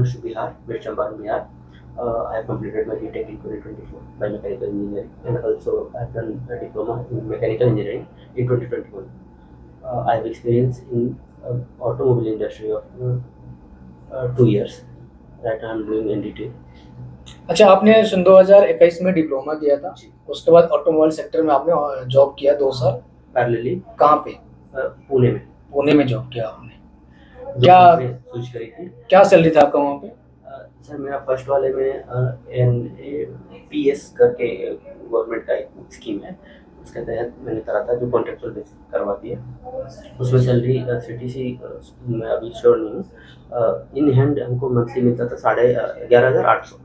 belongs to Bihar, West Champaran, Bihar. I have completed my BTech in 2024 by mechanical engineering, and also I have done a diploma in mechanical engineering in 2021. I have experience in automobile industry of 2 years. Right now I am doing NDT. अच्छा, आपने सन 2021 में diploma किया था, उसके बाद automobile sector में आपने job किया 2 साल पैरेलली। कहाँ पे? पुणे में। पुणे में जॉब किया आपने। क्या स्विच करी थी? क्या सैलरी था आपका वहाँ पे? सर मेरा फर्स्ट वाले में NAPS करके गवर्नमेंट का एक स्कीम है, उसके तहत मैंने करा था, जो कॉन्ट्रेक्चुअल बेसिस करवाती है। उसमें सैलरी CTC मैं अभी श्योर नहीं हूँ। इन हैंड हमको मंथली मिलता था 11,800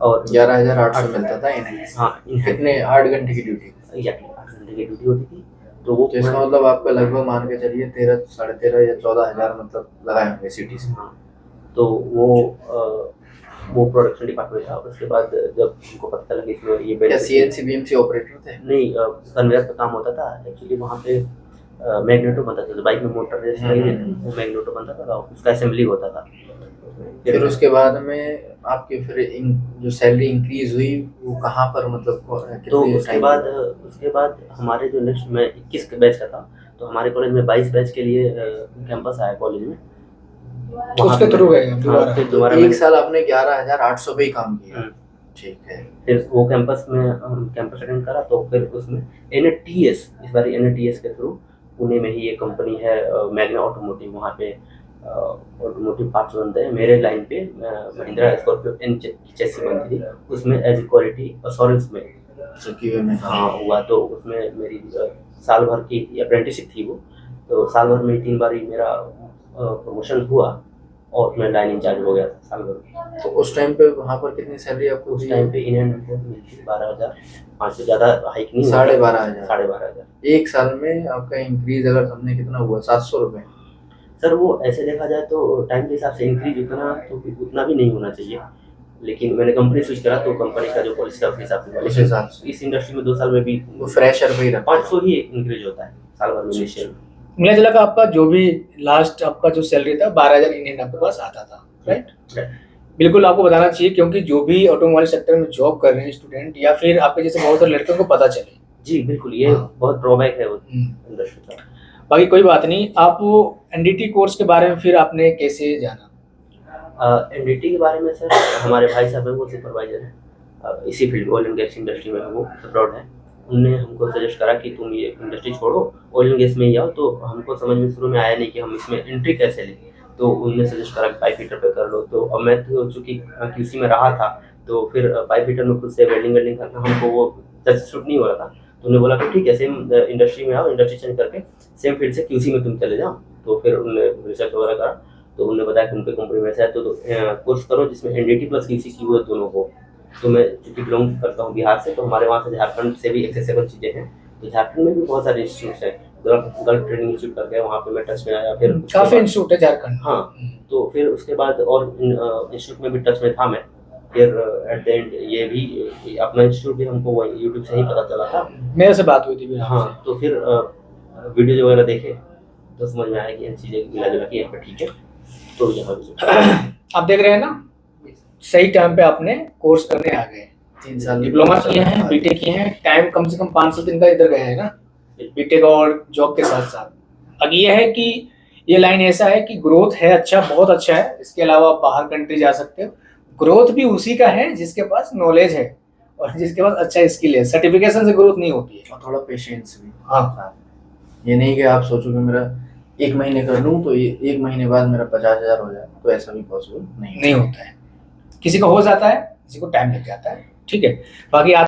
और 11,800 मिलता था इन्हें। हाँ, कितने 8 घंटे की ड्यूटी? एग्जैक्टली 8 घंटे की ड्यूटी होती थी। तो वो इसका मतलब आपका लगभग मान के चलिए 13, 13,500 या 14,000 मतलब लगाए होंगे CTC। हाँ, तो वो प्रोडक्शन डिपार्टमेंट था। उसके बाद जब हमको पता लगा इसमें ये क्या CNC BMC ऑपरेटर थे? नहीं, कन्वेयर पे काम होता था एक्चुअली। वहाँ पे मैग्नेटो बनता था, बाइक में मोटर जैसे लगी रहती है, वो मैग्नेटो बनता था, उसका असेंबली होता था। फिर उसके बाद में आपकी फिर जो सैलरी इंक्रीज हुई वो कहाँ पर मतलब तो उसके बाद हमारे जो नेक्स्ट में 21 बैच का था, तो हमारे कॉलेज में 22 बैच के लिए कैंपस आया कॉलेज में, उसके थ्रू गए दोबारा। एक साल आपने 11,800 पे ही काम किया। ठीक है। फिर वो कैंपस में कैंपस अटेंड करा, तो फिर उसमें NATS, इस बार NATS के थ्रू पुणे में ही ये कंपनी है मैग्ना ऑटोमोटिव, वहाँ पे ऑटोमोटिव पार्ट्स बनते हैं। मेरे लाइन पे महिंद्रा स्कॉर्पियो N चेसी बनती थी, उसमें एज क्वालिटी अश्योरेंस में हाँ हुआ। तो उसमें मेरी साल भर की अप्रेंटिसशिप थी वो, तो साल भर में 3 बार ही मेरा प्रमोशन हुआ और मैं लाइन इंचार्ज हो गया था साल भर में। तो उस टाइम पे वहाँ पर कितनी सैलरी आपको? उस टाइम पे इन हैंड मिलती 12,000, 5 से ज़्यादा हाइक नहीं, 12,500। एक साल में आपका इंक्रीज अगर हमने कितना हुआ? 700 रुपये। सर वो ऐसे देखा जाए तो टाइम के हिसाब से इंक्रीज उतना भी नहीं होना चाहिए, लेकिन मैंने कंपनी स्विच करा तो कंपनी का जो पॉलिसी था उस हिसाब से इस इंडस्ट्री में 2 साल में भी वो फ्रेशर पे ही 500 ही इंक्रीज होता है साल भर में इनिशियल। मुझे लगा कि आपका जो भी लास्ट आपका जो सैलरी था 12,000 इंडियन आपके पास आता था, राइट? बिल्कुल आपको बताना चाहिए, क्योंकि जो भी ऑटोमोबाइल सेक्टर में जॉब कर रहे हैं स्टूडेंट या फिर आपके जैसे बहुत सारे लड़कों को पता चले। जी बिल्कुल, ये बहुत ड्रॉबैक है वो इंडस्ट्री का। बाकी कोई बात नहीं। आप वो NDT कोर्स के बारे में फिर आपने कैसे जाना? NDT के बारे में सर हमारे भाई साहब है, वो सुपरवाइजर है इसी field, oil and gas industry में है, वो अब्रॉड है। उनने हमको सजेस्ट करा कि तुम ये इंडस्ट्री छोड़ो, ऑयल एंड गैस में ही आओ। तो हमको समझ में शुरू में आया नहीं कि हम इसमें एंट्री कैसे लें, तो उनने सजेस्ट करा कि पाइप फिटर पे कर लो। तो अब मैं तो चूँकि QC में रहा था, तो फिर पाइप फिटर में खुद से वेल्डिंग करना हमको वो सूट नहीं हो रहा था। तो उन्होंने बोला कि ठीक है, सेम इंडस्ट्री में आओ, इंडस्ट्री चेंज करके सेम फील्ड से QC में तुम चले जाओ। तो फिर उन्होंने रिसर्च वगैरह करा, तो उन्होंने बताया कि उनके कंपनी में ऐसा है, तो कोर्स करो जिसमें NDT प्लस QC की वो दोनों हो। तो मैं चूँकि बिलोंग करता हूँ बिहार से, तो हमारे वहाँ से झारखंड से भी एक्सेसिबल चीज़ें हैं। तो झारखंड में भी बहुत सारे इंस्टीट्यूट्स हैं, गल्फ ट्रेनिंग इंस्टीट्यूट करके, वहाँ पे मैं टच में आया। फिर काफ़ी इंस्टीट्यूट है झारखंड। हाँ, तो फिर उसके बाद और इंस्टीट्यूट में भी टच में था मैं। फिर एट द एंड ये भी अपना इंस्टीट्यूट भी हमको यूट्यूब से ही पता चला था, मेरे से बात हुई थी फिर। हाँ, तो फिर वीडियो वगैरह देखे तो समझ में आया कि इन चीज़ें मिला जुला कि यहाँ पर ठीक है, तो यहाँ आप देख रहे हैं ना, सही टाइम पे आपने कोर्स करने आ गए। 3 साल डिप्लोमा किए हैं, BTech किए हैं, टाइम कम से कम 500 दिन का इधर गया है ना, BTech और जॉब के साथ साथ। अब ये है कि ये लाइन ऐसा है कि ग्रोथ है, अच्छा, बहुत अच्छा है। इसके अलावा आप बाहर कंट्री जा सकते हो। ग्रोथ भी उसी का है जिसके पास नॉलेज है और जिसके पास अच्छा स्किल है। सर्टिफिकेशन से ग्रोथ नहीं होती है, और थोड़ा पेशेंस भी। हाँ, ये नहीं कि आप सोचो कि मेरा 1 महीने कर लूँ तो ये 1 महीने बाद मेरा 50,000 हो जाए, तो ऐसा भी पॉसिबल नहीं होता है। किसी को हो जाता है, किसी को टाइम लग जाता है, ठीक है। बाकी